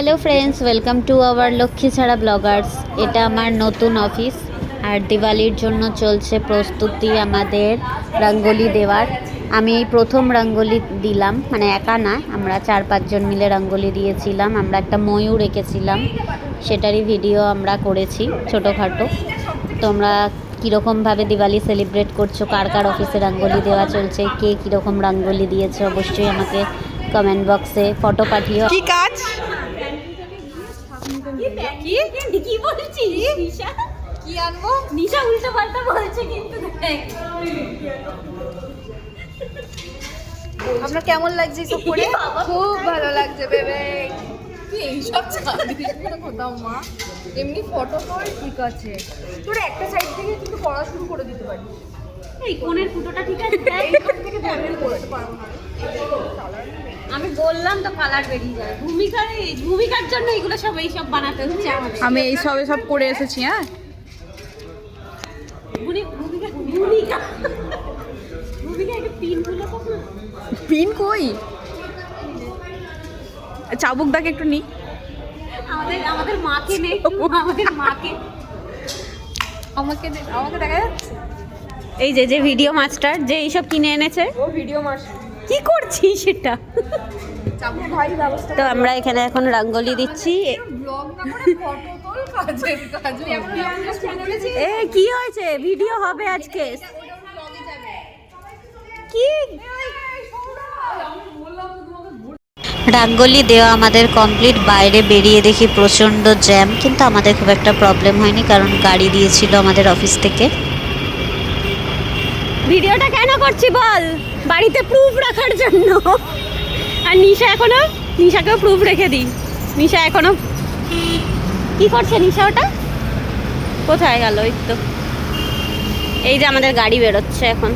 Hello friends, welcome to our Lakshmi ছাড়া Bloggers. এটা আমার নতুন অফিস আর দিওয়ালির জন্য চলছে প্রস্তুতি আমাদের রঙ্গোলি দেওয়ার। আমি এই প্রথম রঙ্গোলি দিলাম, মানে একা না, আমরা 4-5 জন মিলে রঙ্গোলি দিয়েছিলাম। আমরা একটা ময়ূর এঁকেছিলাম, সেটারই ভিডিও আমরা করেছি ছোটোখাটো। তোমরা কীরকমভাবে দিওয়ালি সেলিব্রেট করছো, কার কার অফিসে রঙ্গোলি দেওয়া চলছে, কে কীরকম রঙ্গোলি দিয়েছে, অবশ্যই আমাকে কমেন্ট বক্সে ফটো পাঠিও। কি কাজ? কি বলছিস নিশা? কি আনবো? নিশা উল্টো পাল্টা বলছে কিন্তু দেখ। আপনার কেমন লাগছে সব করে? খুব ভালো লাগছে বেবে। তুই এইসব চাকরি কোথাও মা এমনি ফটো কর, ঠিক আছে। তোর একটা সাইড থেকে কিন্তু পড়া শুরু করে দিতে পারি। এই কোণের ফুটোটা ঠিক আছে? এইখান থেকে ধরে করতে পারবো না। আমি বললাম তো কালার বেরিয়ে যায়। ভূমিকার জন্য এইগুলো সব এইসব বানাতে হচ্ছে আমাদের। আমি এই সব করে এসেছি। হ্যাঁ, ভূমিকা একটা পিন গুলো তো না। পিন কই? চাবুক দাকে একটু নি। আমাদের মাকে নেই, আমাদের মাকে আমাকে দেখা যাচ্ছে। এই যে ভিডিও মাস্টার যে এইসব কিনে এনেছে, ও ভিডিও মাস্টার কি করছিস সেটা? চাবুক ভাই ব্যবস্থা। তো আমরা এখানে এখন রঙ্গোলি দিচ্ছি। ব্লগ না করে ফটো তোল, কাজের কাজ। এ কি হয়েছে? ভিডিও হবে আজকে। কি রঙ্গোলি দেওয়া আমাদের কমপ্লিট। বাইরে বেরিয়ে দেখি প্রচণ্ড জ্যাম, কিন্তু আমাদের খুব একটা প্রবলেম হয়নি, কারণ গাড়ি দিয়েছিল আমাদের অফিস থেকে। ভিডিওটা কেন করছি বল? বাড়িতে প্রুফ রাখার জন্য। আর নিশাকেও প্রুফ রেখে দিই। নিশা এখনো কি করছে? নিশা ওটা কোথায় গেল? এই তো, এই যে আমাদের গাড়ি বেরোচ্ছে এখন।